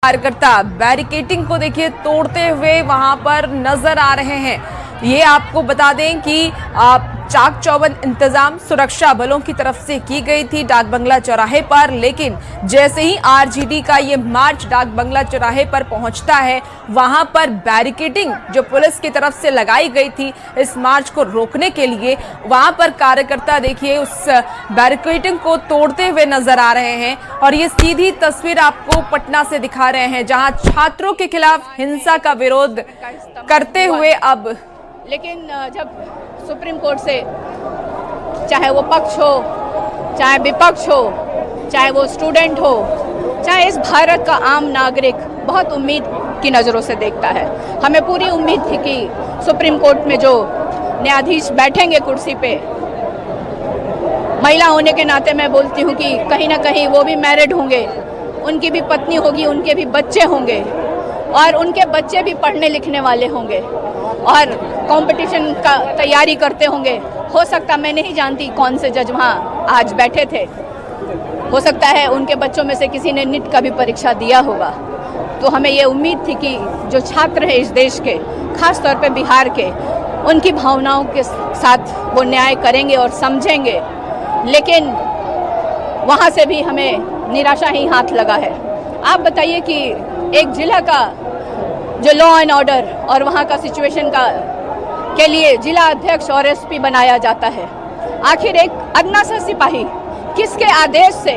कार्यकर्ता बैरिकेडिंग को देखिए तोड़ते हुए वहां पर नजर आ रहे हैं। ये आपको बता दें कि चाक चौबंद इंतजाम सुरक्षा बलों की तरफ से की गई थी डाक बंगला चौराहे पर, लेकिन जैसे ही आरजेडी का ये मार्च डाक बंगला चौराहे पर पहुंचता है, वहां पर बैरिकेडिंग जो पुलिस की तरफ से लगाई गई थी इस मार्च को रोकने के लिए, वहां पर कार्यकर्ता देखिए उस बैरिकेडिंग को तोड़ते हुए नजर आ रहे हैं। और ये सीधी तस्वीर आपको पटना से दिखा रहे हैं, जहां छात्रों के खिलाफ हिंसा का विरोध करते हुए अब लेकिन जब सुप्रीम कोर्ट से चाहे वो पक्ष हो, चाहे विपक्ष हो, चाहे वो स्टूडेंट हो, चाहे इस भारत का आम नागरिक बहुत उम्मीद की नज़रों से देखता है। हमें पूरी उम्मीद थी कि सुप्रीम कोर्ट में जो न्यायाधीश बैठेंगे कुर्सी पे, महिला होने के नाते मैं बोलती हूँ कि कहीं ना कहीं वो भी मैरिड होंगे, उनकी भी पत्नी होगी, उनके भी बच्चे होंगे और उनके बच्चे भी पढ़ने लिखने वाले होंगे और कंपटीशन का तैयारी करते होंगे। हो सकता, मैं नहीं जानती कौन से जज वहाँ आज बैठे थे, हो सकता है उनके बच्चों में से किसी ने नीट का भी परीक्षा दिया होगा। तो हमें ये उम्मीद थी कि जो छात्र हैं इस देश के, खास तौर पे बिहार के, उनकी भावनाओं के साथ वो न्याय करेंगे और समझेंगे, लेकिन वहाँ से भी हमें निराशा ही हाथ लगा है। आप बताइए कि एक जिला का जो लॉ एंड ऑर्डर और वहाँ का सिचुएशन के लिए जिला अध्यक्ष और एसपी बनाया जाता है, आखिर एक अदना सा सिपाही किसके आदेश से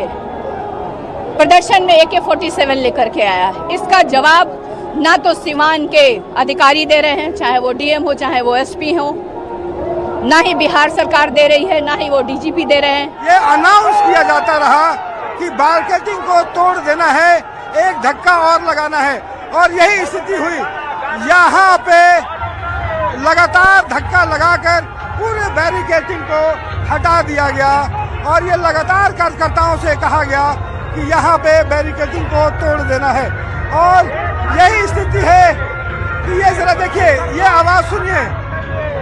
प्रदर्शन में AK-47 लेकर के आया है? इसका जवाब ना तो सिवान के अधिकारी दे रहे हैं, चाहे वो डीएम हो, चाहे वो एसपी हो, ना ही बिहार सरकार दे रही है, ना ही वो डीजीपी दे रहे हैं। ये अनाउंस किया जाता रहा कि बैरिकेडिंग को तोड़ देना है, एक धक्का और लगाना है, और यही स्थिति हुई। यहाँ पे लगातार धक्का लगाकर पूरे बैरिकेडिंग को हटा दिया गया और ये लगातार कार्यकर्ताओं से कहा गया कि यहाँ पे बैरिकेडिंग को तोड़ देना है। और यही स्थिति है कि ये जरा देखिए, ये आवाज सुनिए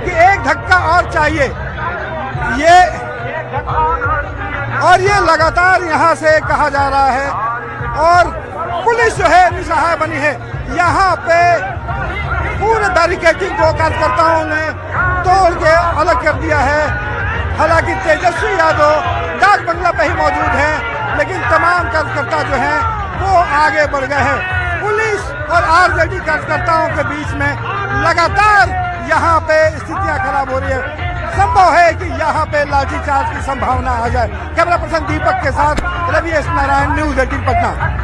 कि एक धक्का और चाहिए, ये लगातार यहाँ से कहा जा रहा है। और पुलिस जो है निसहाय बनी है। यहाँ पे पूरे बैरिकेडिंग को कार्यकर्ताओं ने तोड़ के अलग कर दिया है। हालांकि तेजस्वी यादव डाक बंगला पे ही मौजूद हैं, लेकिन तमाम कार्यकर्ता जो हैं वो आगे बढ़ गए हैं। पुलिस और आरजेडी कार्यकर्ताओं के बीच में लगातार यहाँ पे स्थितियाँ खराब हो रही है। संभव है कि यहाँ पे लाठीचार्ज की संभावना आ जाए। कैमरा पर्सन दीपक के साथ रवि एस नारायण, न्यूज़ 18 पटना।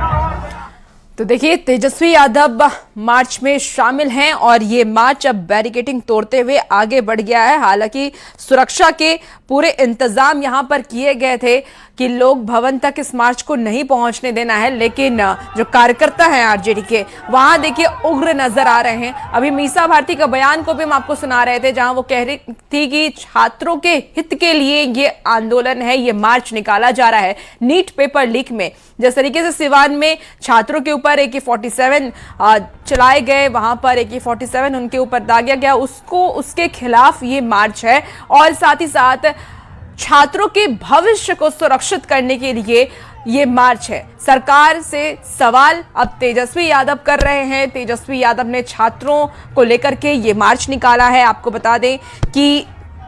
तो देखिए, तेजस्वी यादव मार्च में शामिल हैं और ये मार्च अब बैरिकेडिंग तोड़ते हुए आगे बढ़ गया है। हालांकि सुरक्षा के पूरे इंतजाम यहां पर किए गए थे कि लोग भवन तक इस मार्च को नहीं पहुंचने देना है, लेकिन जो कार्यकर्ता हैं आरजेडी के, वहां देखिए उग्र नजर आ रहे हैं। अभी मीसा भारती का बयान को भी हम आपको सुना रहे थे, जहां वो कह रही थी कि छात्रों के हित के लिए ये आंदोलन है, ये मार्च निकाला जा रहा है। नीट पेपर लीक में जिस तरीके से सिवान में छात्रों के ऊपर AK-47 चलाए गए, वहां पर AK-47 उनके ऊपर दागा गया, उसके खिलाफ ये मार्च है। और साथ ही साथ छात्रों के भविष्य को सुरक्षित करने के लिए ये मार्च है। सरकार से सवाल अब तेजस्वी यादव कर रहे हैं। तेजस्वी यादव ने छात्रों को लेकर के ये मार्च निकाला है। आपको बता दें कि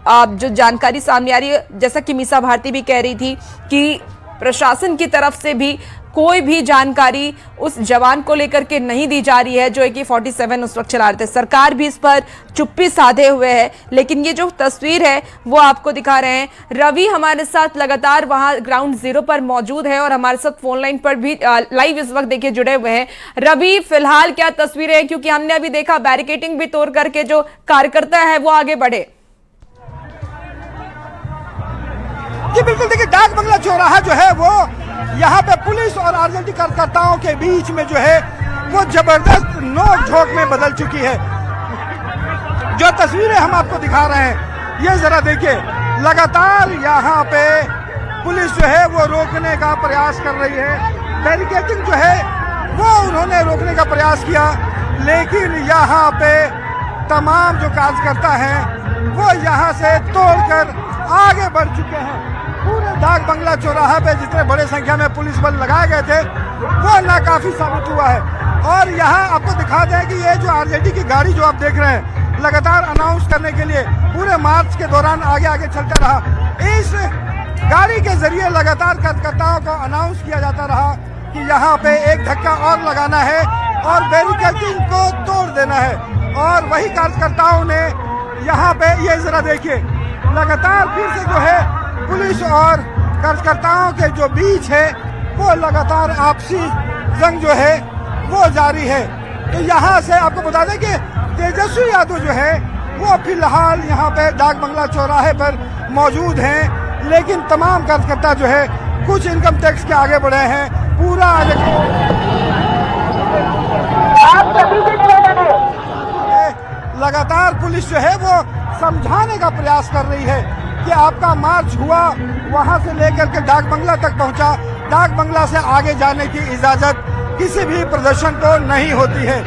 जो जानकारी सामने आ रही है, जैसा कि मीसा भारती भी कह रही थी कि प्रशासन की तरफ से भी कोई भी जानकारी उस जवान को लेकर के नहीं दी जा रही है जो AK-47 उस वक्त चला रहे थे। सरकार भी इस पर चुप्पी साधे हुए है। लेकिन ये जो तस्वीर है वो आपको दिखा रहे हैं। रवि हमारे साथ लगातार वहां ग्राउंड जीरो पर मौजूद है और हमारे साथ फोन लाइन पर भी लाइव इस वक्त देखिए जुड़े हुए हैं। रवि, फिलहाल क्या तस्वीरें हैं, क्योंकि हमने अभी देखा बैरिकेडिंग भी तोड़ करके जो कार्यकर्ता है वो आगे बढ़े। जी बिल्कुल, देखिए डाक बंगला चौराहा जो है वो यहाँ पे पुलिस और आरजेडी कार्यकर्ताओं के बीच में जो है वो जबरदस्त नोक झोंक में बदल चुकी है। जो तस्वीरें हम आपको दिखा रहे हैं, ये जरा देखिए, लगातार यहाँ पे पुलिस जो है वो रोकने का प्रयास कर रही है। बैरिकेडिंग जो है वो उन्होंने रोकने का प्रयास किया, लेकिन यहाँ पे तमाम जो कार्यकर्ता हैं वो यहाँ से तोड़कर आगे बढ़ चुके हैं। पूरे डाक बंगला चौराहा पे जितने बड़े संख्या में पुलिस बल लगाए गए थे वो नाकाफी साबित हुआ है। और यहाँ आपको दिखा दें कि ये जो आरजेडी की गाड़ी जो आप देख रहे हैं, लगातार अनाउंस करने के लिए पूरे मार्च के दौरान आगे आगे चलता रहा। इस गाड़ी के जरिए लगातार कार्यकर्ताओं को अनाउंस किया जाता रहा कि यहाँ पे एक धक्का और लगाना है और बैरिकेडिंग को तोड़ देना है। और वही कार्यकर्ताओं ने यहाँ पे ये जरा देखिए, लगातार फिर से जो है पुलिस और कार्यकर्ताओं के जो बीच है वो लगातार आपसी जंग जो है वो जारी है। तो यहाँ से आपको बता दें कि तेजस्वी यादव जो है वो फिलहाल यहाँ पे डाक बंगला चौराहे पर मौजूद हैं, लेकिन तमाम कार्यकर्ता जो है कुछ इनकम टैक्स के आगे बढ़े हैं। पूरा लगातार पुलिस जो है वो समझाने का प्रयास कर रही है कि आपका मार्च हुआ, वहां से लेकर के डाक बंगला तक पहुंचा, डाक बंगला से आगे जाने की इजाजत किसी भी प्रदर्शन को नहीं होती है।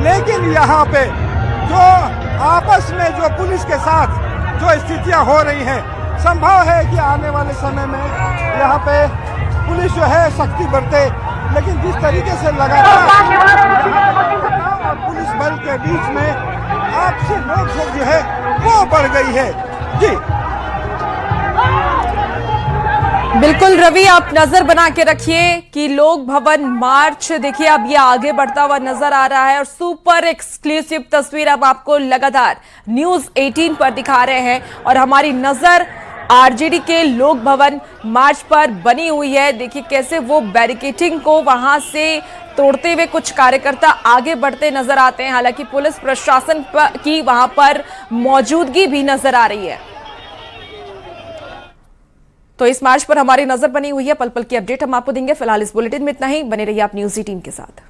लेकिन यहाँ पे जो आपस में जो पुलिस के साथ जो स्थितियां हो रही हैं, संभव है कि आने वाले समय में यहाँ पे पुलिस जो है सख्ती बरते, लेकिन जिस तरीके से लगातार और पुलिस बल के बीच में आपसी नोक-झोंक जो है वो बढ़ गई है। जी बिल्कुल रवि, आप नजर बना के रखिए कि लोक भवन मार्च देखिए अब ये आगे बढ़ता हुआ नजर आ रहा है और सुपर एक्सक्लूसिव तस्वीर अब आपको लगातार न्यूज 18 पर दिखा रहे हैं और हमारी नजर आरजेडी के लोक भवन मार्च पर बनी हुई है। देखिए कैसे वो बैरिकेडिंग को वहां से तोड़ते हुए कुछ कार्यकर्ता आगे बढ़ते नजर आते हैं। हालांकि पुलिस प्रशासन की वहां पर मौजूदगी भी नजर आ रही है। तो इस मार्च पर हमारी नजर बनी हुई है, पल पल की अपडेट हम आपको देंगे। फिलहाल इस बुलेटिन में इतना ही, बने रहिए आप न्यूज 18 के साथ।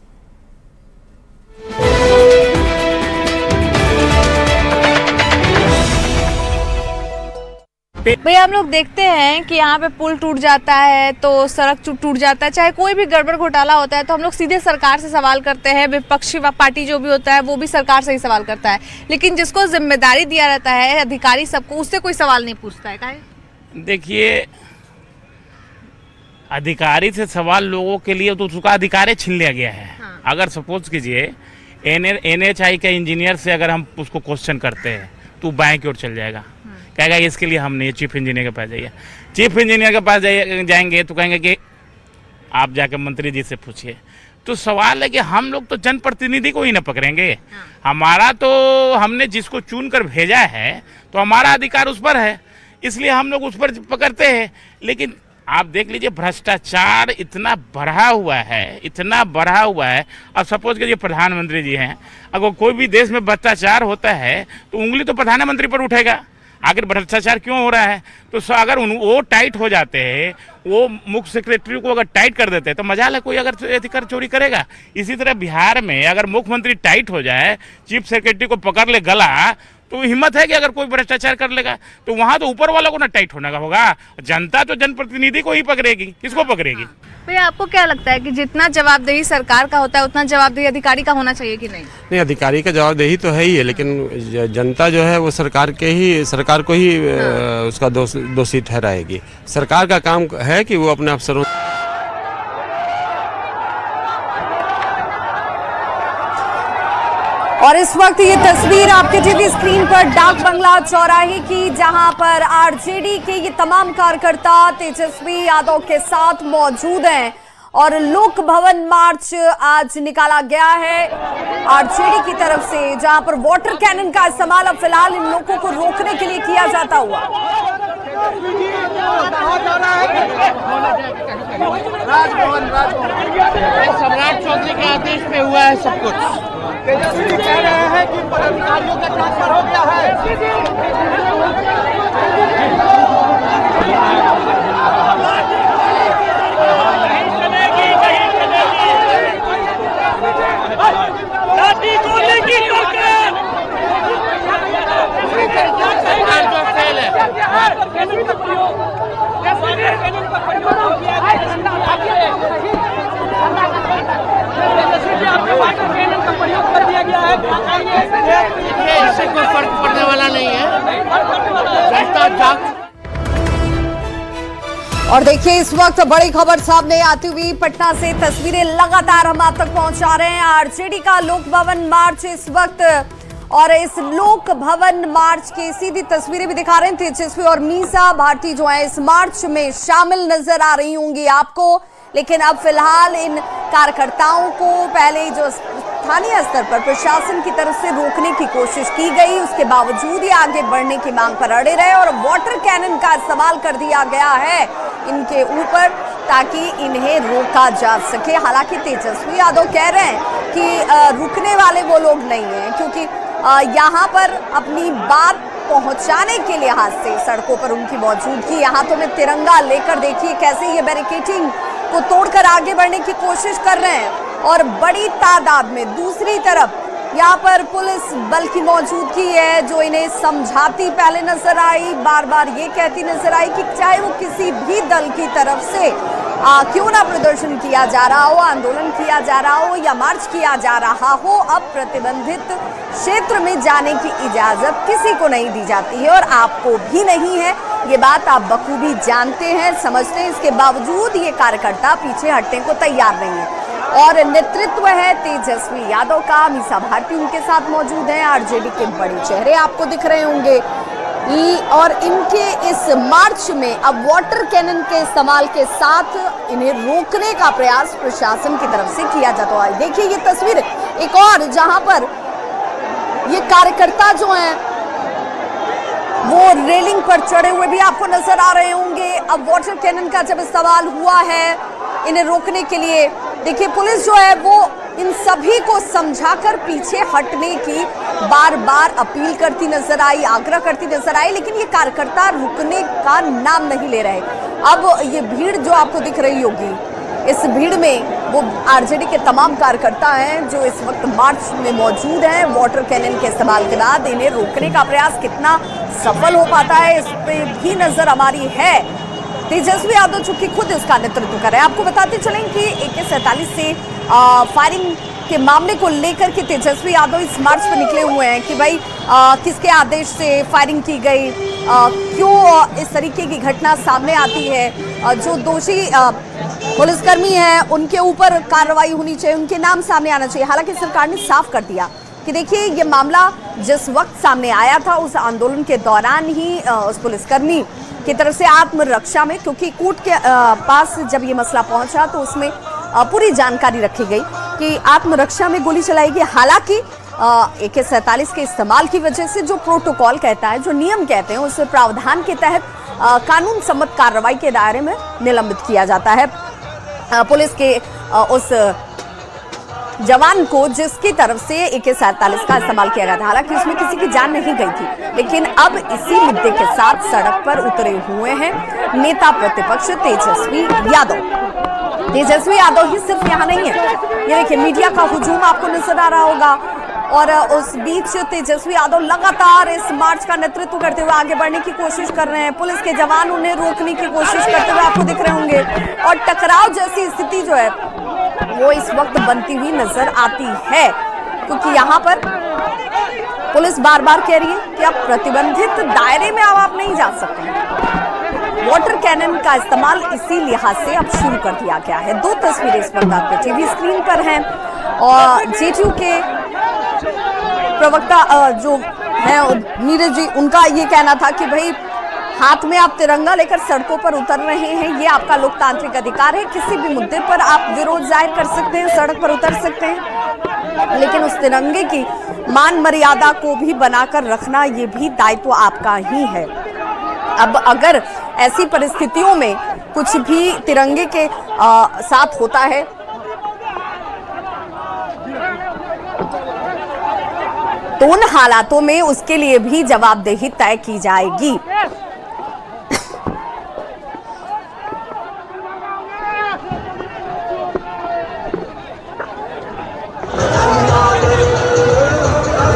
भैया हम लोग देखते हैं कि यहाँ पे पुल टूट जाता है तो सड़क टूट जाता है, चाहे कोई भी गड़बड़ घोटाला होता है तो हम लोग सीधे सरकार से सवाल करते हैं। विपक्षी पार्टी जो भी होता है वो भी सरकार से ही सवाल करता है, लेकिन जिसको जिम्मेदारी दिया रहता है अधिकारी सबको, उससे कोई सवाल नहीं पूछता है। काहे? देखिए, अधिकारी से सवाल लोगों के लिए तो उसका अधिकार छीन लिया गया है। हाँ। अगर सपोज कीजिए NHAI के इंजीनियर से अगर हम उसको क्वेश्चन करते हैं तो बैंक की ओर चल जाएगा, कहेगा इसके लिए हम नहीं, चीफ इंजीनियर के पास जाइए। चीफ इंजीनियर के पास जाएंगे तो कहेंगे कि आप जाकर मंत्री जी से पूछिए। तो सवाल है कि हम लोग तो जनप्रतिनिधि को ही ना पकड़ेंगे। हमारा तो हमने जिसको चुन कर भेजा है तो हमारा अधिकार उस पर है, इसलिए हम लोग उस पर पकड़ते हैं। लेकिन आप देख लीजिए भ्रष्टाचार इतना बढ़ा हुआ है, इतना बढ़ा हुआ है। अब सपोज कीजिए प्रधानमंत्री जी हैं, अगर कोई भी देश में भ्रष्टाचार होता है तो उंगली तो प्रधानमंत्री पर उठेगा। आखिर भ्रष्टाचार क्यों हो रहा है? तो अगर वो टाइट हो जाते हैं, वो मुख्य सेक्रेटरी को अगर टाइट कर देते हैं तो मजाल है कोई अगर अधिकार चोरी करेगा। इसी तरह बिहार में अगर मुख्यमंत्री टाइट हो जाए, चीफ सेक्रेटरी को पकड़ ले गला, तो हिम्मत है कि अगर कोई भ्रष्टाचार कर लेगा तो वहां तो ऊपर वालों को ना टाइट होने का होगा। जनता तो जनप्रतिनिधि को ही पकड़ेगी, किसको पकड़ेगी? भैया आपको क्या लगता है कि जितना जवाबदेही सरकार का होता है उतना जवाबदेही अधिकारी का होना चाहिए कि नहीं? नहीं, अधिकारी का जवाबदेही तो है ही है, लेकिन जनता जो है वो सरकार को ही उसका दोषी ठहराएगी। सरकार का काम है कि वो अपने अफसरों। और इस वक्त ये तस्वीर आपके टीवी स्क्रीन पर डाक बंगला चौराहे की, जहां पर आरजेडी के ये तमाम कार्यकर्ता तेजस्वी यादव के साथ मौजूद हैं और लोक भवन मार्च आज निकाला गया है आरजेडी की तरफ से, जहां पर वाटर कैनन का इस्तेमाल अब फिलहाल इन लोगों को रोकने के लिए किया जाता हुआ। सम्राट चौधरी के आदेश पे हुआ है सब कुछ। तेजस्वी कह रहे हैं कि पदाधिकारियों का ट्रांसफर हो गया है। इससे कोई फर्क पड़ने वाला नहीं है। और देखिए इस वक्त बड़ी खबर सामने आती हुई पटना से तस्वीरें लगातार हम आप तक पहुंचा रहे हैं। आरजेडी का लोक भवन मार्च इस वक्त, और इस लोक भवन मार्च की सीधी तस्वीरें भी दिखा रहे हैं। तेजस्वी और मीसा भारती जो है इस मार्च में शामिल नजर आ रही होंगी आपको, लेकिन अब फिलहाल इन कार्यकर्ताओं को पहले जो स्थानीय स्तर पर प्रशासन की तरफ से रोकने की कोशिश की गई, उसके बावजूद ही आगे बढ़ने की मांग पर अड़े रहे और वाटर कैनन का इस्तेमाल कर दिया गया है इनके ऊपर ताकि इन्हें रोका जा सके। हालांकि तेजस्वी यादव कह रहे हैं कि रुकने वाले वो लोग नहीं हैं, क्योंकि यहाँ पर अपनी बात पहुंचाने के लिहाज से सड़कों पर उनकी मौजूदगी, यहाँ तो मैं तिरंगा लेकर देखिए कैसे ये बैरिकेडिंग को तोड़कर आगे बढ़ने की कोशिश कर रहे हैं और बड़ी तादाद में दूसरी तरफ यहाँ पर पुलिस बल की मौजूदगी है जो इन्हें समझाती पहले नजर आई, बार बार ये कहती नजर आई कि चाहे वो किसी भी दल की तरफ से क्यों ना प्रदर्शन किया जा रहा हो, आंदोलन किया जा रहा हो या मार्च किया जा रहा हो, अब प्रतिबंधित क्षेत्र में जाने की इजाजत किसी को नहीं दी जाती है और आपको भी नहीं है। ये बात आप बखूबी जानते हैं, समझते हैं। इसके बावजूद ये कार्यकर्ता पीछे हटने को तैयार नहीं है और नेतृत्व है तेजस्वी यादव का। मीसा भारती उनके साथ मौजूद हैं। आरजेडी के बड़े चेहरे आपको दिख रहे होंगे और इनके इस मार्च में अब वाटर कैनन के इस्तेमाल के साथ इन्हें रोकने का प्रयास प्रशासन की तरफ से किया जाता है। देखिए ये तस्वीर एक और, जहां पर ये कार्यकर्ता जो हैं वो रेलिंग पर चढ़े हुए भी आपको नजर आ रहे होंगे। अब वाटर कैनन का जब इस्तेमाल हुआ है इन्हें रोकने के लिए, देखिए पुलिस जो है वो इन सभी को समझाकर पीछे हटने की बार बार अपील करती नजर आई, आग्रह करती नजर आई, लेकिन ये कार्यकर्ता रुकने का नाम नहीं ले रहे। अब ये भीड़ जो आपको दिख रही होगी, इस भीड़ में वो आरजेडी के तमाम कार्यकर्ता हैं जो इस वक्त मार्च में मौजूद हैं। वाटर कैनन के इस्तेमाल के बाद इन्हें रोकने का प्रयास कितना सफल हो पाता है इस पे भी नजर हमारी है। तेजस्वी यादव चूंकि खुद इसका नेतृत्व कर रहे हैं। आपको बताते चलें कि AK-47 से फायरिंग के मामले को लेकर के तेजस्वी यादव इस मार्च पर निकले हुए हैं कि भाई किसके आदेश से फायरिंग की गई, क्यों इस तरीके की घटना सामने आती है, जो दोषी पुलिसकर्मी हैं उनके ऊपर कार्रवाई होनी चाहिए, उनके नाम सामने आना चाहिए। हालांकि सरकार ने साफ कर दिया कि देखिए ये मामला जिस वक्त सामने आया था उस आंदोलन के दौरान ही उस पुलिसकर्मी की तरफ से आत्मरक्षा में, क्योंकि कूट के पास जब ये मसला पहुंचा तो उसमें पूरी जानकारी रखी गई कि आत्मरक्षा में गोली चलाई गई। हालांकि AK-47 के इस्तेमाल की वजह से जो प्रोटोकॉल कहता है, जो नियम कहते हैं, उस प्रावधान के तहत कानून सम्मत कार्रवाई के दायरे में निलंबित किया जाता है पुलिस के उस जवान को जिसकी तरफ से AK-47 का इस्तेमाल किया गया था। हालांकि उसमें किसी की जान नहीं गई थी, लेकिन अब इसी मुद्दे के साथ सड़क पर उतरे हुए हैं नेता प्रतिपक्ष तेजस्वी यादव। तेजस्वी यादव ही सिर्फ यहाँ नहीं है, ये देखिए मीडिया का हुजूम आपको नजर आ रहा होगा और उस बीच तेजस्वी यादव लगातार इस मार्च का नेतृत्व करते हुए आगे बढ़ने की कोशिश कर रहे हैं। पुलिस के जवान उन्हें रोकने की कोशिश करते हुए आपको दिख रहे होंगे और टकराव जैसी स्थिति जो है वो इस वक्त बनती हुई नजर आती है, क्योंकि यहाँ पर पुलिस बार बार कह रही है कि अब प्रतिबंधित दायरे में आप नहीं जा सकते। वाटर कैनन का इस्तेमाल इसी लिहाज से अब शुरू कर दिया गया है। दो तस्वीरें इस वक्त आपके टीवी स्क्रीन पर हैं और JTU के प्रवक्ता जो है नीरज जी, उनका ये कहना था कि भाई हाथ में आप तिरंगा लेकर सड़कों पर उतर रहे हैं, ये आपका लोकतांत्रिक अधिकार है, किसी भी मुद्दे पर आप विरोध जाहिर कर सकते हैं, सड़क पर उतर सकते हैं, लेकिन उस तिरंगे की मान मर्यादा को भी बनाकर रखना ये भी दायित्व आपका ही है। अब अगर ऐसी परिस्थितियों में कुछ भी तिरंगे के साथ होता है तो उन हालातों में उसके लिए भी जवाबदेही तय की जाएगी।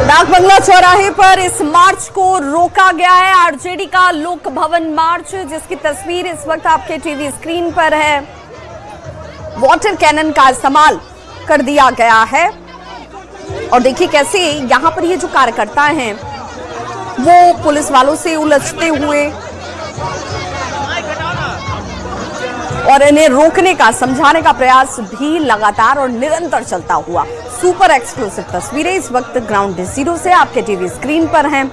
डाक बंगला चौराहे पर इस मार्च को रोका गया है। आरजेडी का लोक भवन मार्च, जिसकी तस्वीर इस वक्त आपके टीवी स्क्रीन पर है। वाटर कैनन का इस्तेमाल कर दिया गया है और देखिए कैसे यहाँ पर ये जो कार्यकर्ता हैं वो पुलिस वालों से उलझते हुए और इन्हें रोकने का, समझाने का प्रयास भी लगातार और निरंतर चलता हुआ। सुपर एक्सक्लूसिव तस्वीरें इस वक्त ग्राउंड जीरो से आपके टीवी स्क्रीन पर हैं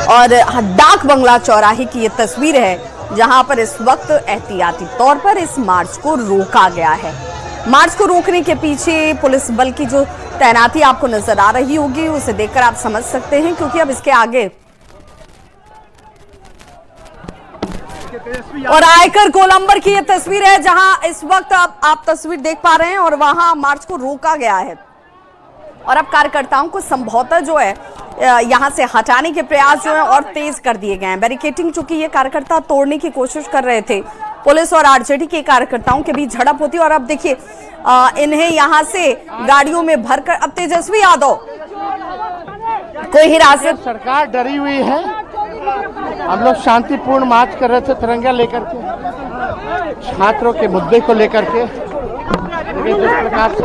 और डाक बंगला चौराहे की ये तस्वीर है जहां पर इस वक्त एहतियाती तौर पर इस मार्च को रोका गया है। मार्च को रोकने के पीछे पुलिस बल की जो तैनाती आपको नजर आ रही होगी उसे देखकर आप समझ सकते हैं, क्योंकि अब इसके आगे और आयकर गोलंबर की ये तस्वीर है जहां इस वक्त आप तस्वीर देख पा रहे हैं और वहां मार्च को रोका गया है और अब कार्यकर्ताओं को संभवतः जो है यहां से हटाने के प्रयास जो है और तेज कर दिए गए हैं। बैरिकेटिंग चूंकि ये कार्यकर्ता तोड़ने की कोशिश कर रहे थे, पुलिस और आरजेडी के कार्यकर्ताओं के बीच झड़प होती और अब देखिए इन्हें यहां से गाड़ियों में भरकर अब तेजस्वी यादव कोई हिरासत। सरकार डरी हुई है। हम लोग शांतिपूर्ण मार्च कर रहे थे तिरंगा लेकर के, छात्रों के मुद्दे को लेकर के, लेकिन जिस प्रकार से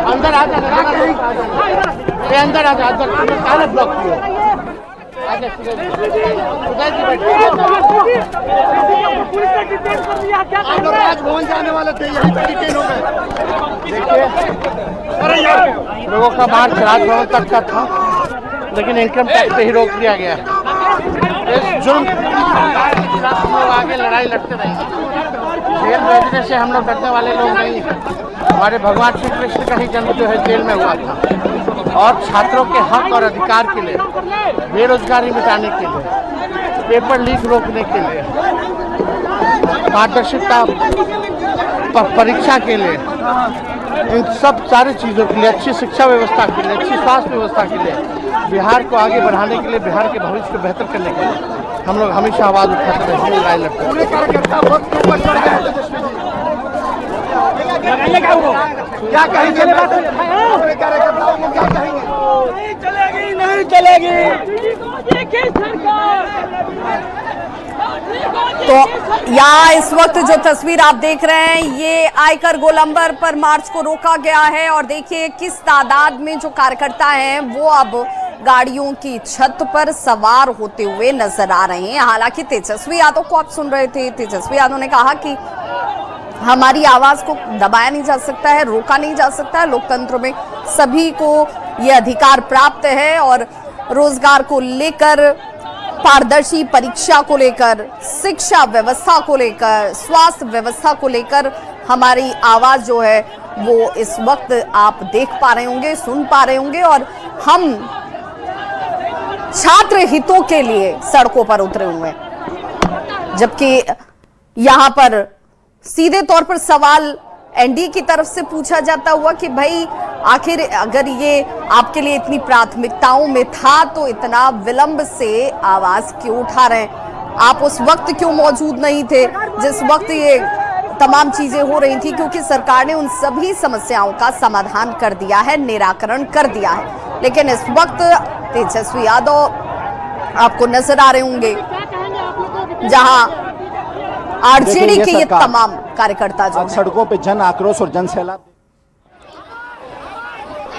अंदर आ जा, अंदर आ जा, अंदर ब्लॉक किया। राजभवन जाने वाले थे, यही डिटेन हो गए। देखिए लोगों का मार्च राजभवन तक का था, लेकिन इनकम टैक्स पे ही रोक दिया गया है। इस जुर्म हम लोग आगे लड़ाई लड़ते रहेंगे। जेल भेजने से हम लोग डरने वाले लोग नहीं हैं। हमारे भगवान श्री कृष्ण का ही जन्म जो है जेल में हुआ था और छात्रों के हक और अधिकार के लिए, बेरोजगारी मिटाने के लिए, पेपर लीक रोकने के लिए, पारदर्शिता परीक्षा के लिए, इन सब सारी चीज़ों के लिए, अच्छी शिक्षा व्यवस्था के लिए, अच्छी स्वास्थ्य व्यवस्था के लिए, बिहार को आगे बढ़ाने के लिए, बिहार के भविष्य को बेहतर करने के लिए हम लोग हमेशा आवाज़ उठाते रहेंगे, लड़ाई लड़ते रहेंगे। क्या कहेंगे? नहीं चलेगी, नहीं चलेगी। तो यहाँ इस वक्त जो तस्वीर आप देख रहे हैं ये आयकर गोलंबर पर मार्च को रोका गया है और देखिए किस तादाद में जो कार्यकर्ता हैं वो अब गाड़ियों की छत पर सवार होते हुए नजर आ रहे हैं। हालांकि तेजस्वी यादव को आप सुन रहे थे, तेजस्वी यादव ने कहा कि हमारी आवाज को दबाया नहीं जा सकता है, रोका नहीं जा सकता है। लोकतंत्र में सभी को ये अधिकार प्राप्त है और रोजगार को लेकर, पारदर्शी परीक्षा को लेकर, शिक्षा व्यवस्था को लेकर, स्वास्थ्य व्यवस्था को लेकर हमारी आवाज जो है वो इस वक्त आप देख पा रहे होंगे, सुन पा रहे होंगे और हम छात्र हितों के लिए सड़कों पर उतरे हुए हैं। जबकि यहां पर सीधे तौर पर सवाल एनडीए की तरफ से पूछा जाता हुआ कि भाई आखिर अगर ये आपके लिए इतनी प्राथमिकताओं में था तो इतना विलंब से आवाज क्यों उठा रहे हैं? आप उस वक्त क्यों मौजूद नहीं थे जिस वक्त ये तमाम चीजें हो रही थी? क्योंकि सरकार ने उन सभी समस्याओं का समाधान कर दिया है, निराकरण कर दिया है। लेकिन इस वक्त तेजस्वी यादव आपको नजर आ रहे होंगे जहां आरजेडी के ये तमाम कार्यकर्ता जो सड़कों पे जन आक्रोश और जन सैलाब।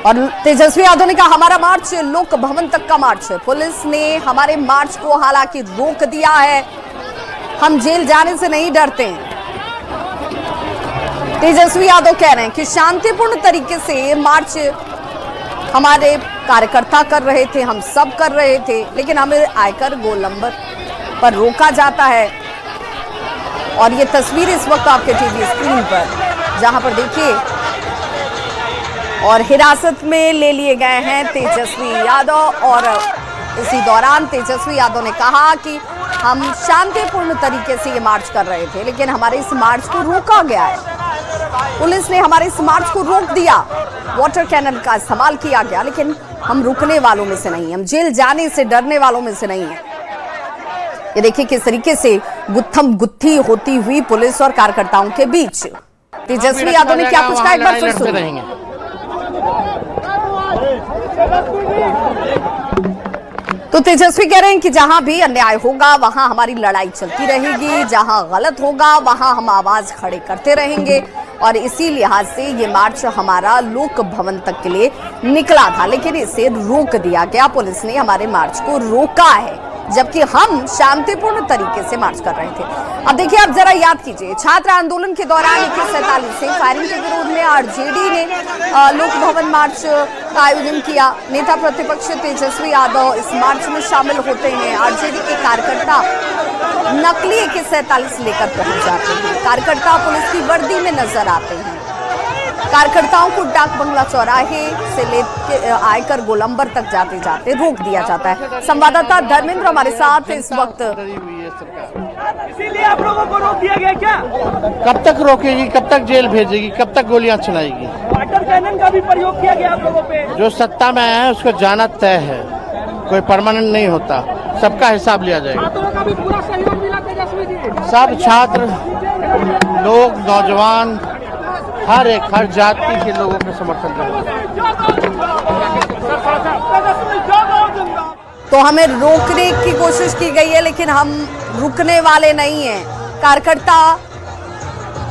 और तेजस्वी यादव ने कहा हमारा मार्च लोक भवन तक का मार्च है। पुलिस ने हमारे मार्च को हालांकि रोक दिया है, हम जेल जाने से नहीं डरते हैं। तेजस्वी यादव कह रहे हैं कि शांतिपूर्ण तरीके से मार्च हमारे कार्यकर्ता कर रहे थे, हम सब कर रहे थे, लेकिन हमें आयकर गोलंबर पर रोका जाता है। और ये तस्वीर इस वक्त आपके टीवी स्क्रीन पर जहां पर देखिए और हिरासत में ले लिए गए हैं तेजस्वी यादव और इसी दौरान तेजस्वी यादव ने कहा कि हम शांतिपूर्ण तरीके से ये मार्च कर रहे थे, लेकिन हमारे इस मार्च को रोका गया है। पुलिस ने हमारे इस मार्च को रोक दिया, वाटर कैनन का इस्तेमाल किया गया, लेकिन हम रुकने वालों में से नहीं, हम जेल जाने से डरने वालों में से नहीं है। ये देखिए किस तरीके से गुत्थम गुत्थी होती हुई पुलिस और कार्यकर्ताओं के बीच। तेजस्वी यादव ने क्या कुछ कहा एक बार फिर सुनिए। तो तेजस्वी कह रहे हैं कि जहां भी अन्याय होगा वहां हमारी लड़ाई चलती रहेगी, जहां गलत होगा वहां हम आवाज खड़े करते रहेंगे। और इसी लिहाज से ये मार्च हमारा लोक भवन तक के लिए निकला था, लेकिन इसे रोक दिया गया। पुलिस ने हमारे मार्च को रोका है, जबकि हम शांतिपूर्ण तरीके से मार्च कर रहे थे। अब देखिए, आप जरा याद कीजिए, छात्र आंदोलन के दौरान 2147 से फायरिंग के विरोध में आरजेडी ने लोक भवन मार्च का आयोजन किया। नेता प्रतिपक्ष तेजस्वी यादव इस मार्च में शामिल होते हैं। आरजेडी के कार्यकर्ता नकली AK-47 लेकर पहुंच जाते हैं। कार्यकर्ता पुलिस की वर्दी में नजर आते हैं। कार्यकर्ताओं को डाक बंगला चौराहे से लेकर आयकर गोलंबर तक जाते जाते रोक दिया जाता है। संवाददाता धर्मेंद्र हमारे साथ इस वक्त। इसीलिए आप लोगों को रोक दिया गया क्या? कब तक रोकेगी, कब तक जेल भेजेगी, कब तक गोलियां चलाएगी? वाटर कैनन का भी प्रयोग किया गया आप लोगों पे। जो सत्ता में आया है उसको जाना तय है, कोई परमानेंट नहीं होता, सबका हिसाब लिया जाएगा। छात्रों का भी पूरा सहयोग मिला तेजस्वी जी। सब छात्र लोग, नौजवान, हर जाति के लोगों के समर्थन रहे। तो हमें रोकने की कोशिश की गई है, लेकिन हम रुकने वाले नहीं हैं। कार्यकर्ता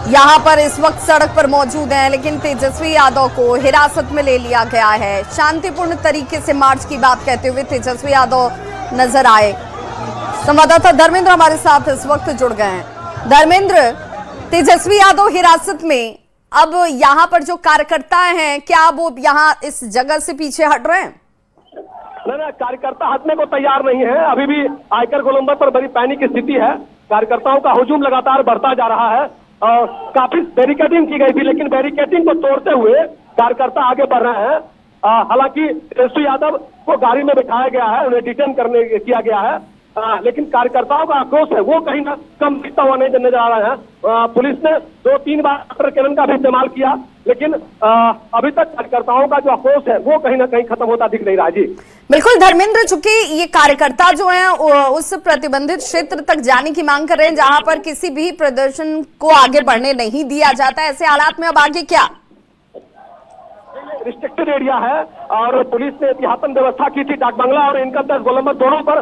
यहाँ पर इस वक्त सड़क पर मौजूद हैं, लेकिन तेजस्वी यादव को हिरासत में ले लिया गया है। शांतिपूर्ण तरीके से मार्च की बात कहते हुए तेजस्वी यादव नजर आए। संवाददाता धर्मेंद्र हमारे साथ इस वक्त जुड़ गए हैं। धर्मेंद्र, तेजस्वी यादव हिरासत में, अब यहाँ पर जो कार्यकर्ता हैं, क्या वो यहाँ इस जगह से पीछे हट रहे हैं? नहीं, कार्यकर्ता हटने को तैयार नहीं है। अभी भी आयकर गोलंबर पर बड़ी पैनिक स्थिति है। कार्यकर्ताओं का हुजूम लगातार बढ़ता जा रहा है और काफी बैरिकेडिंग की गई थी, लेकिन बैरिकेडिंग को तोड़ते हुए कार्यकर्ता आगे बढ़ रहे हैं। हालांकि तेजस्वी यादव को गाड़ी में बिठाया गया है, उन्हें डिटेन किया गया है, लेकिन कार्यकर्ताओं का आक्रोश है वो कहीं ना कम दिखता हुआ नहीं नजर आ रहा है। पुलिस ने 2-3 बार वाटर कैनन का भी इस्तेमाल किया, लेकिन अभी तक कार्यकर्ताओं का जो आक्रोश है वो कहीं ना कहीं खत्म होता दिख नहीं रहा। जी बिल्कुल धर्मेंद्र, चूंकि ये कार्यकर्ता जो हैं उस प्रतिबंधित क्षेत्र तक जाने की मांग कर रहे हैं जहां पर किसी भी प्रदर्शन को आगे बढ़ने नहीं दिया जाता, ऐसे हालात में अब आगे क्या? रिस्ट्रिक्टेड एरिया है और पुलिस ने एहतियातन व्यवस्था की थी। डाक बंगला और इनकम टैक्स गोलंबर दोनों पर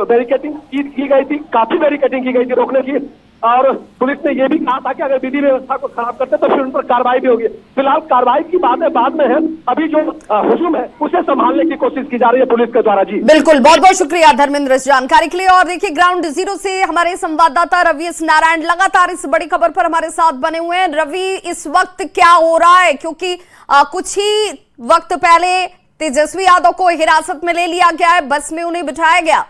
बैरिकेडिंग की गई थी, काफी बैरिकेडिंग की गई थी रोकने की, और पुलिस ने यह भी कहा था कि अगर विधि व्यवस्था को खराब करते तो फिर उन पर कार्रवाई भी होगी। फिलहाल कार्रवाई की बातें बाद में है, अभी जो हुजूम है उसे संभालने की कोशिश की जा रही है पुलिस के द्वारा। जी बिल्कुल, बहुत बहुत शुक्रिया धर्मेंद्र इस जानकारी के लिए। और देखिए, ग्राउंड जीरो से हमारे संवाददाता रवि एस नारायण लगातार इस बड़ी खबर पर हमारे साथ बने हुए हैं। रवि, इस वक्त क्या हो रहा है, क्योंकि कुछ ही वक्त पहले तेजस्वी यादव को हिरासत में ले लिया गया है, बस में उन्हें बिठाया गया।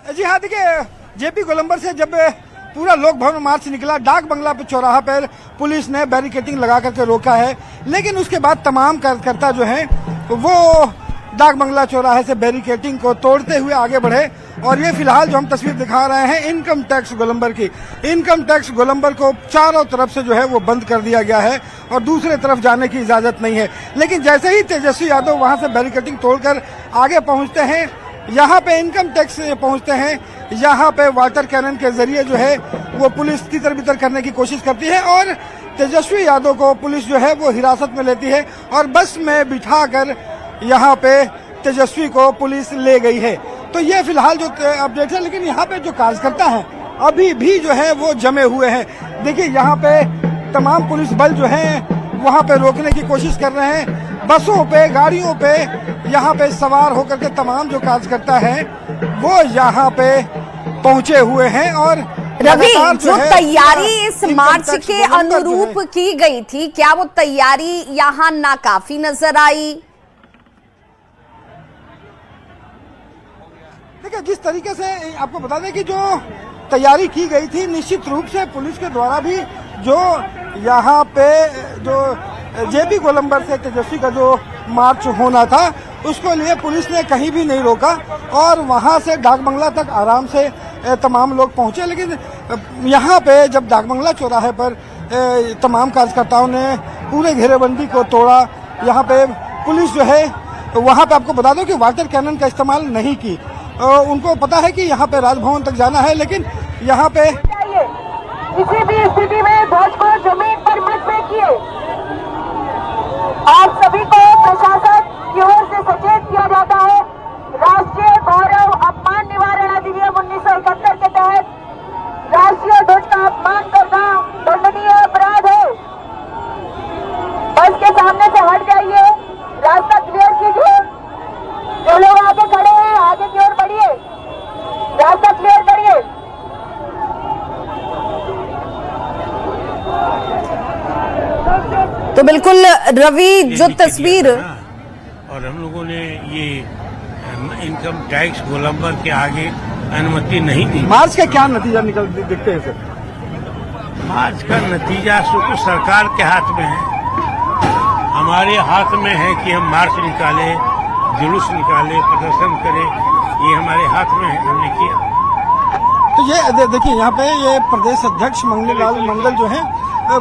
जी हाँ, देखिए, जेपी गोलंबर से जब पूरा लोक भवन मार्च निकला, डाक बंगला पे चौराहा पर पुलिस ने बैरिकेडिंग लगा करके रोका है, लेकिन उसके बाद तमाम कार्यकर्ता जो हैं वो डाक बंगला चौराहे से बैरिकेडिंग को तोड़ते हुए आगे बढ़े। और ये फिलहाल जो हम तस्वीर दिखा रहे हैं इनकम टैक्स गोलंबर की, इनकम टैक्स गोलंबर को चारों तरफ से जो है वो बंद कर दिया गया है और दूसरे तरफ जाने की इजाजत नहीं है। लेकिन जैसे ही तेजस्वी यादव वहां से बैरिकेडिंग तोड़कर आगे पहुंचते हैं, यहाँ पे इनकम टैक्स पहुंचते हैं, यहाँ पे वाटर कैनन के जरिए जो है वो पुलिस तितर बितर करने की कोशिश करती है और तेजस्वी यादव को पुलिस जो है वो हिरासत में लेती है और बस में बिठाकर यहाँ पे तेजस्वी को पुलिस ले गई है। तो ये फिलहाल जो अपडेट है, लेकिन यहाँ पे जो कार्यकर्ता हैं अभी भी जो है वो जमे हुए हैं। देखिए, यहाँ पे तमाम पुलिस बल जो है वहाँ पे रोकने की कोशिश कर रहे हैं। बसों पे, गाड़ियों पे यहाँ पे सवार होकर के तमाम जो कार्यकर्ता हैं वो यहाँ पे पहुंचे हुए हैं। और रवि, जो तैयारी इस मार्च के अनुरूप की गई थी, क्या वो तैयारी यहाँ नाकाफी नजर आई? देखिए, जिस तरीके से आपको बता दें कि जो तैयारी की गई थी, निश्चित रूप से पुलिस के द्वारा भी जो यहाँ पे जो जेपी गोलंबर से तेजस्वी का जो मार्च होना था उसको लिए पुलिस ने कहीं भी नहीं रोका और वहाँ से डाक बंगला तक आराम से तमाम लोग पहुँचे। लेकिन यहाँ पे जब डाक बंगला चौराहे पर तमाम कार्यकर्ताओं ने पूरे घेरेबंदी को तोड़ा, यहाँ पे पुलिस जो है वहाँ पे आपको बता दो कि वाटर कैनन का इस्तेमाल नहीं की। उनको पता है कि यहाँ पे राजभवन तक जाना है, लेकिन यहाँ पे किसी भी स्थिति में ध्वज को जमीन पर मत फेंकिए। आप सभी को प्रशासन की ओर से सचेत किया जाता है। राष्ट्रीय गौरव अपमान निवारण अधिनियम 1971 के तहत राष्ट्रीय ध्वज अपमान करना दंडनीय अपराध है। बस के सामने से हट जाइए, रास्ता क्लियर कीजिए। जो लोग आगे खड़े हैं आगे की ओर बढ़िए, रास्ता क्लियर करिए। तो बिल्कुल रवि, जो तस्वीर और हम लोगों ने ये इनकम टैक्स गोलंबर के आगे अनुमति नहीं दी। मार्च का क्या नतीजा निकल दिखते हैं सर? मार्च का नतीजा तो सरकार के हाथ में है, हमारे हाथ में है कि हम मार्च निकाले, जुलूस निकाले, प्रदर्शन करें, ये हमारे हाथ में है, हमने किया। तो ये देखिए, यहाँ पे ये प्रदेश अध्यक्ष मंगलीलाल मंडल जो है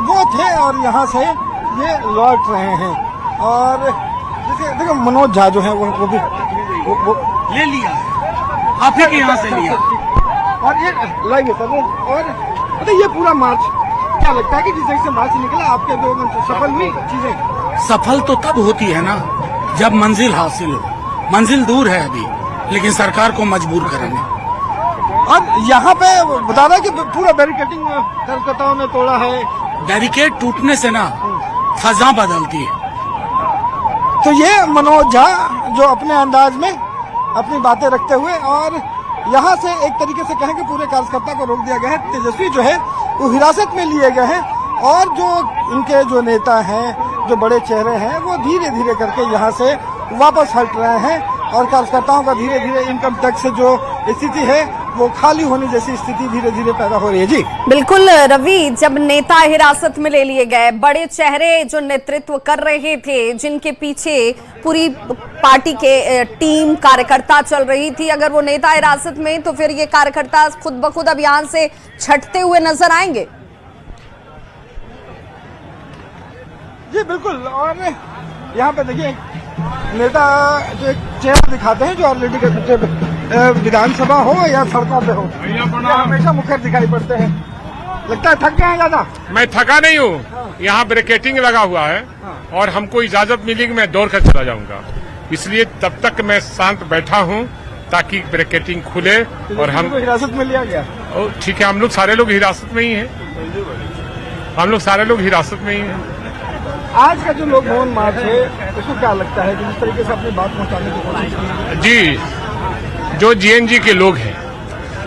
वो थे और यहाँ से ये लौट रहे हैं। और देखिए मनोज झा जो है वो भी वो ले लिया, आप ही के यहाँ से लिया। और ये लाइए सर। और मतलब ये पूरा मार्च क्या लगता है कि जिस तरह से मार्च निकला, आपके जो सफल हुई चीजें? सफल तो तब होती है ना जब मंजिल हासिल हो। मंजिल दूर है अभी, लेकिन सरकार को मजबूर करेंगे। और यहाँ पे बता रहा कि पूरा बैरिकेडिंग कार्यकर्ताओं ने तोड़ा है। बैरिकेड टूटने से ना फजा बदलती है। तो ये मनोज झा जो अपने अंदाज में अपनी बातें रखते हुए, और यहाँ से एक तरीके से कहें कि पूरे कार्यकर्ता को रोक दिया गया है। तेजस्वी जो है वो हिरासत में लिए गए हैं और जो इनके जो नेता हैं, जो बड़े चेहरे हैं, वो धीरे धीरे करके यहाँ से वापस हट रहे हैं और कार्यकर्ताओं का धीरे धीरे इनकम टैक्स से जो स्थिति है वो खाली होने जैसी स्थिति धीरे धीरे पैदा हो रही है। जी बिल्कुल रवि, जब नेता हिरासत में ले लिए गए, बड़े चेहरे जो नेतृत्व कर रहे थे, जिनके पीछे पूरी पार्टी के टीम कार्यकर्ता चल रही थी, अगर वो नेता हिरासत में, तो फिर ये कार्यकर्ता खुद ब खुद अब यहाँ से छटते हुए नजर आएंगे। जी बिल्कुल। और यहाँ पे देखिए नेता जो एक चेहरा दिखाते हैं, जो ऑलरेडी के पीछे विधानसभा हो या सड़कों पे हो, हमेशा मुखर दिखाई पड़ते हैं। लगता है थक गए हैं ज्यादा? मैं थका नहीं हूँ, यहाँ ब्रेकेटिंग लगा हुआ है और हमको इजाजत मिलेगी मैं दौड़ कर चला जाऊंगा, इसलिए तब तक मैं शांत बैठा हूँ ताकि ब्रेकेटिंग खुले। और हम हिरासत में लिया गया? ठीक है, हम लोग सारे लोग हिरासत में ही हैं, हम लोग सारे लोग हिरासत में ही हैं। आज का जो लोक भवन मार्च है, उसको क्या लगता है कि जिस तरीके से अपनी बात पहुंचाने की कोशिश की? जी, जो जीएनजी के लोग हैं,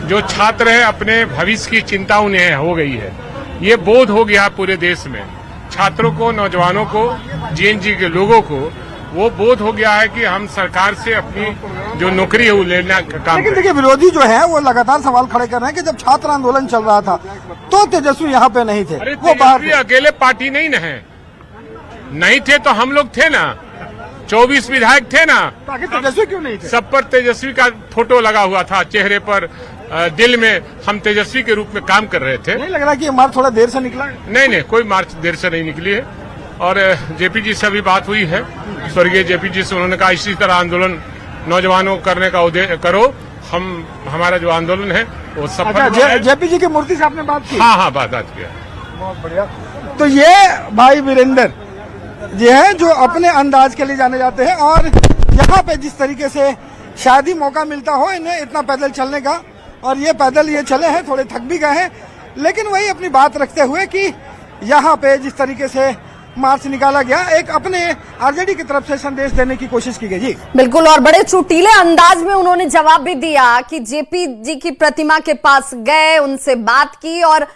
जो छात्र हैं, अपने भविष्य की चिंता उन्हें हो गई है। ये बोध हो गया पूरे देश में, छात्रों को, नौजवानों को, जीएनजी के लोगों को वो बोध हो गया है कि हम सरकार से अपनी जो नौकरी है वो लेना का काम। लेकिन देखिए विरोधी जो है वो लगातार सवाल खड़े कर रहे हैं कि जब छात्र आंदोलन चल रहा था तो तेजस्वी यहाँ पे नहीं थे। अरे वो बाहर तेजस्वी अकेले पार्टी नहीं न है, नहीं थे तो हम लोग थे ना, 24 विधायक थे ना। ताकि तेजस्वी क्यों नहीं थे? सब पर तेजस्वी का फोटो लगा हुआ था, चेहरे पर, दिल में हम तेजस्वी के रूप में काम कर रहे थे। नहीं लग रहा कि ये मार्च थोड़ा देर से निकला है? नहीं, कोई मार्च देर से नहीं निकली है। और जेपी जी से अभी बात हुई है, स्वर्गीय जेपी जी से, उन्होंने कहा इसी तरह आंदोलन नौजवानों करने का करो, हमारा जो आंदोलन है वो सफल। जेपी जी की मूर्ति से आपने बात की? हाँ, बात किया। बहुत बढ़िया। तो ये भाई वीरेंद्र ये है जो अपने अंदाज के लिए जाने जाते हैं, और यहाँ पे जिस तरीके से शायद ही मौका मिलता हो इन्हें इतना पैदल चलने का, और ये पैदल ये चले हैं, थोड़े थक भी गए हैं, लेकिन वही अपनी बात रखते हुए कि यहाँ पे जिस तरीके से मार्च निकाला गया, एक अपने आरजेडी की तरफ से संदेश देने की कोशिश की गई। जी बिल्कुल, और बड़े चुटीले अंदाज में उन्होंने जवाब भी दिया कि जेपी जी की प्रतिमा के पास गए, उनसे बात की, और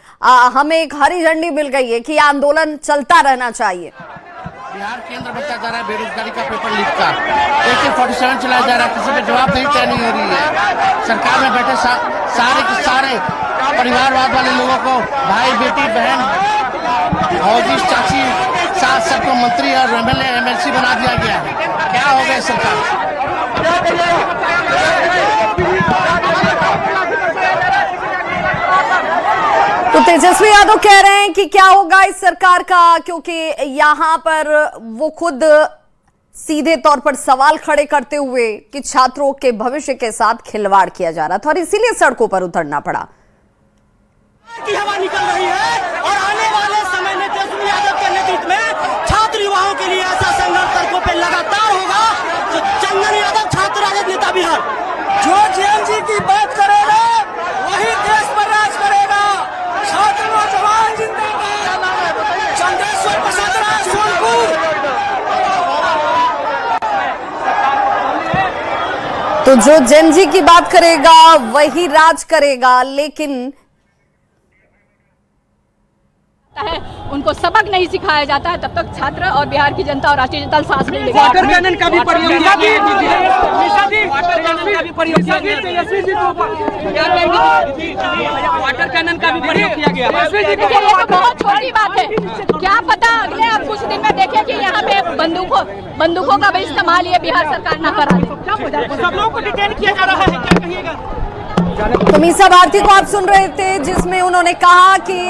हमें एक हरी झंडी मिल गई है कि आंदोलन चलता रहना चाहिए। बिहार केंद्र बनता जा रहा है बेरोजगारी का पेपर लीक का, AK-47 चलाया जा रहा है, किसी पे जवाबदेही तय नहीं हो रही है। सरकार में बैठे सारे के सारे परिवारवाद वाले लोगों को, भाई बेटी बहन फौजी चाची सास सबको मंत्री और MLA MLC बना दिया गया है। क्या हो गया सरकार? तो तेजस्वी यादव कह रहे हैं कि क्या होगा इस सरकार का, क्योंकि यहाँ पर वो खुद सीधे तौर पर सवाल खड़े करते हुए कि छात्रों के भविष्य के साथ खिलवाड़ किया जा रहा था और इसीलिए सड़कों पर उतरना पड़ा। की हवा निकल रही है और आने वाले समय में तेजस्वी यादव के नेतृत्व में छात्र युवाओं के लिए ऐसा संघर्ष सड़कों पर लगातार होगा। तो चंदन यादव छात्र राजद नेता बिहार, जो JNG की बात करेगा वही देश पर राज करेगा। छात्रों तो जो जेन जी की बात करेगा वही राज करेगा, लेकिन है उनको सबक नहीं सिखाया जाता है, तब तक छात्र और बिहार की जनता और राष्ट्रीय जनता सांस नहीं लेगी। वाटर कैनन का भी प्रयोग किया गया वाटर कैनन का भी प्रयोग किया गया। ये तो बहुत छोटी बात है, क्या पता अगले आप कुछ दिन में देखें कि यहाँ पे बंदूकों का भी इस्तेमाल ये बिहार सरकार ना करा दे। सब लोगों को डिटेन किया जा रहा है, क्या कहिएगा? तो मीसा भारती को आप सुन रहे थे, जिसमें उन्होंने कहा कि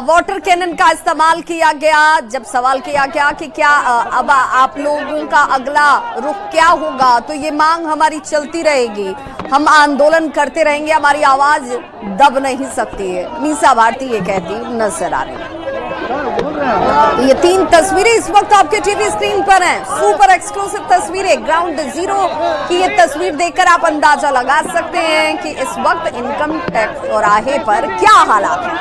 वाटर कैनन का इस्तेमाल किया गया। जब सवाल किया गया कि क्या अब आप लोगों का अगला रुख क्या होगा, तो ये मांग हमारी चलती रहेगी, हम आंदोलन करते रहेंगे, हमारी आवाज दब नहीं सकती है, मीसा भारती ये कहती नजर आ रही है। ये 3 तस्वीरें इस वक्त आपके टीवी स्क्रीन पर हैं, सुपर एक्सक्लूसिव तस्वीरें। ग्राउंड जीरो की ये तस्वीर देखकर आप अंदाजा लगा सकते हैं कि इस वक्त इनकम टैक्स चौराहे पर क्या हालात हैं।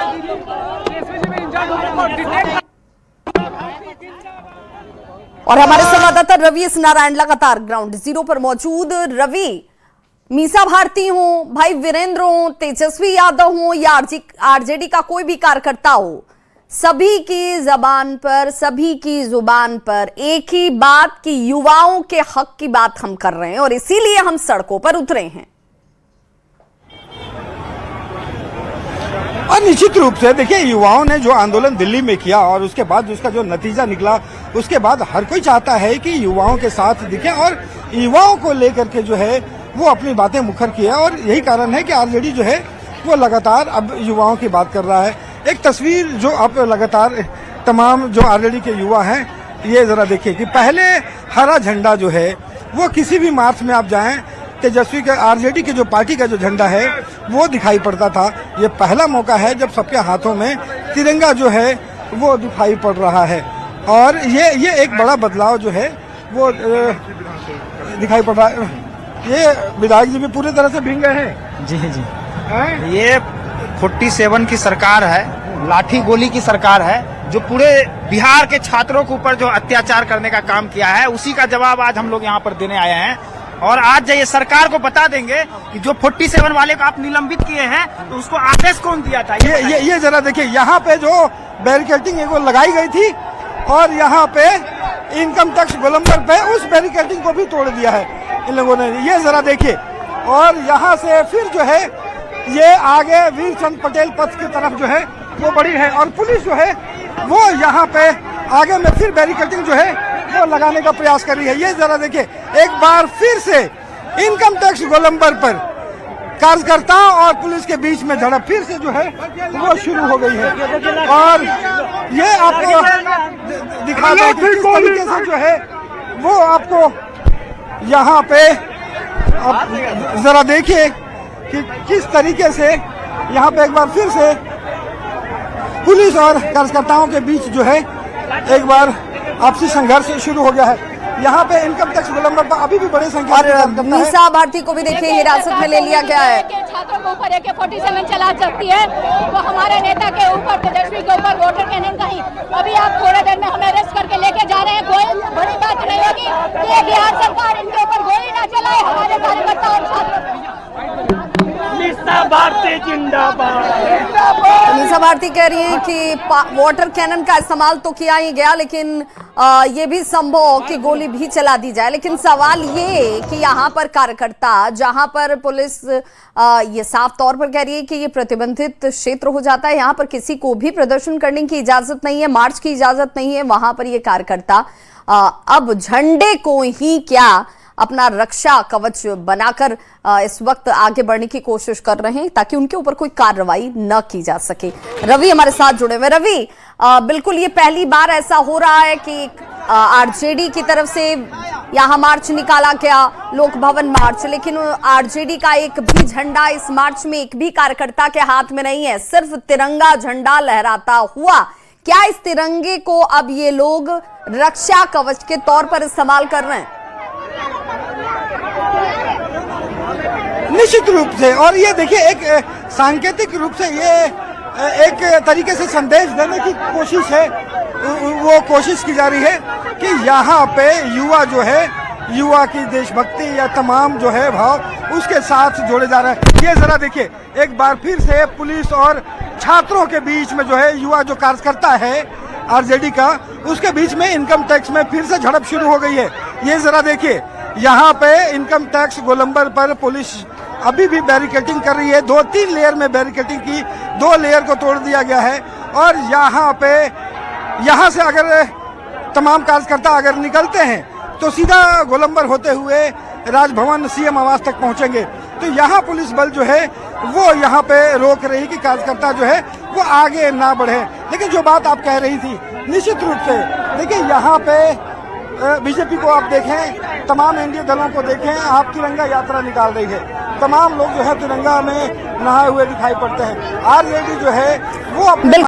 और हमारे संवाददाता रवि एस नारायण लगातार ग्राउंड जीरो पर मौजूद। रवि, मीसा भारती हो, भाई वीरेंद्र हो, तेजस्वी यादव हो या आरजेडी का कोई भी कार्यकर्ता हो, सभी की जबान पर, सभी की जुबान पर एक ही बात कि युवाओं के हक की बात हम कर रहे हैं और इसीलिए हम सड़कों पर उतरे हैं। और निश्चित रूप से देखिए, युवाओं ने जो आंदोलन दिल्ली में किया और उसके बाद उसका जो नतीजा निकला, उसके बाद हर कोई चाहता है कि युवाओं के साथ दिखे और युवाओं को लेकर के जो है वो अपनी बातें मुखर किए। और यही कारण है कि आरजेडी जो है वो लगातार अब युवाओं की बात कर रहा है। एक तस्वीर जो आप लगातार तमाम जो आरजेडी के युवा हैं, ये जरा देखिए कि पहले हरा झंडा जो है वो किसी भी मार्च में आप जाएं, तेजस्वी के आरजेडी के जो पार्टी का जो झंडा है वो दिखाई पड़ता था। ये पहला मौका है जब सबके हाथों में तिरंगा जो है वो दिखाई पड़ रहा है और ये एक बड़ा बदलाव जो है वो दिखाई पड़ रहा है। ये विधायक जी भी पूरी तरह से भींग गए हैं। जी जी, ये 47 की सरकार है, लाठी गोली की सरकार है, जो पूरे बिहार के छात्रों के ऊपर जो अत्याचार करने का काम किया है, उसी का जवाब आज हम लोग यहाँ पर देने आए हैं। और आज ये सरकार को बता देंगे कि जो 47 वाले को आप निलंबित किए हैं, तो उसको आदेश कौन दिया था। ये जरा देखिए, यहाँ पे जो बैरिकेडिंग वो लगाई गई थी और यहाँ पे इनकम टैक्स गोलंबर पे उस बैरिकेडिंग को भी तोड़ दिया है इन लोगों ने। ये जरा देखिए, और यहाँ से फिर जो है ये आगे वीर चंद पटेल पथ की तरफ जो है वो बढ़ी है और पुलिस जो है वो यहाँ पे आगे में फिर बैरिकेडिंग जो है वो लगाने का प्रयास कर रही है। ये जरा देखिए, एक बार फिर से इनकम टैक्स गोलंबर पर कार्यकर्ताओं और पुलिस के बीच में झड़प फिर से जो है वो शुरू हो गई है। और ये आपको दिखा दो कि किस तरीके से जो है वो आपको यहाँ पे आप जरा देखिए कि किस तरीके से यहाँ पे एक बार फिर से पुलिस और कार्यकर्ताओं के बीच जो है एक बार आपसी संघर्ष शुरू हो गया है। यहाँ पे इनकम टैक्स गोलंबर पर अभी भी बड़ी संख्या और मीसा भारती को भी देखिए हिरासत में ले लिया गया है। छात्रों के ऊपर AK-47 चला सकती है, तो हमारे नेता के ऊपर, तेजस्वी के ऊपर वाटर कैनन का ही अभी आप थोड़ी देर में हमें अरेस्ट करके लेके जा रहे हैं। कोई बड़ी बात नहीं होगी कि बिहार सरकार इनके ऊपर गोली ना चलाए हमारे कार्यकर्ता और छात्रों। मीसा भारती जिंदाबाद। मीसा भारती कह रही हैं कि वाटर कैनन का इस्तेमाल तो किया ही गया, लेकिन ये भी संभव कि गोली भी चला दी जाए। लेकिन सवाल ये कि यहाँ पर कार्यकर्ता, जहाँ पर पुलिस ये साफ तौर पर कह रही है कि ये प्रतिबंधित क्षेत्र हो जाता है, यहाँ पर किसी को भी प्रदर्शन करने की इजाजत नहीं है, मार्च की इजाजत नहीं है, वहां पर ये कार्यकर्ता अब झंडे को ही क्या अपना रक्षा कवच बनाकर इस वक्त आगे बढ़ने की कोशिश कर रहे हैं ताकि उनके ऊपर कोई कार्रवाई न की जा सके। रवि हमारे साथ जुड़े हुए। रवि, बिल्कुल ये पहली बार ऐसा हो रहा है कि आरजेडी की तरफ से यहाँ मार्च निकाला गया, लोक भवन मार्च, लेकिन आरजेडी का एक भी झंडा इस मार्च में एक भी कार्यकर्ता के हाथ में नहीं है, सिर्फ तिरंगा झंडा लहराता हुआ। क्या इस तिरंगे को अब ये लोग रक्षा कवच के तौर पर इस्तेमाल कर रहे हैं? निश्चित रूप से, और ये देखिए एक सांकेतिक रूप से ये एक तरीके से संदेश देने की कोशिश है, वो कोशिश की जा रही है कि यहाँ पे युवा जो है युवा की देशभक्ति या तमाम जो है भाव उसके साथ जोड़े जा रहे हैं। ये जरा देखिए, एक बार फिर से पुलिस और छात्रों के बीच में जो है युवा जो कार्यकर्ता है आरजेडी का, उसके बीच में इनकम टैक्स में फिर से झड़प शुरू हो गई है। ये जरा देखिए, यहाँ पे इनकम टैक्स गोलंबर पर पुलिस अभी भी बैरिकेडिंग कर रही है। 2-3 लेयर में बैरिकेडिंग की, 2 लेयर को तोड़ दिया गया है और यहाँ से अगर तमाम कार्यकर्ता अगर निकलते हैं तो सीधा गोलंबर होते हुए राजभवन सीएम आवास तक पहुंचेंगे। तो यहाँ पुलिस बल जो है वो यहाँ पे रोक रही कि कार्यकर्ता जो है वो आगे ना बढ़े। लेकिन जो बात आप कह रही थी, निश्चित रूप से देखिए, यहाँ पे बीजेपी को आप देखें, तमाम एनडीए दलों को देखें, आप तिरंगा यात्रा निकाल रही है। तमाम लोग जो है तिरंगा में नहाए हुए दिखाई पड़ते हैं। आरजेडी जो है वो अपने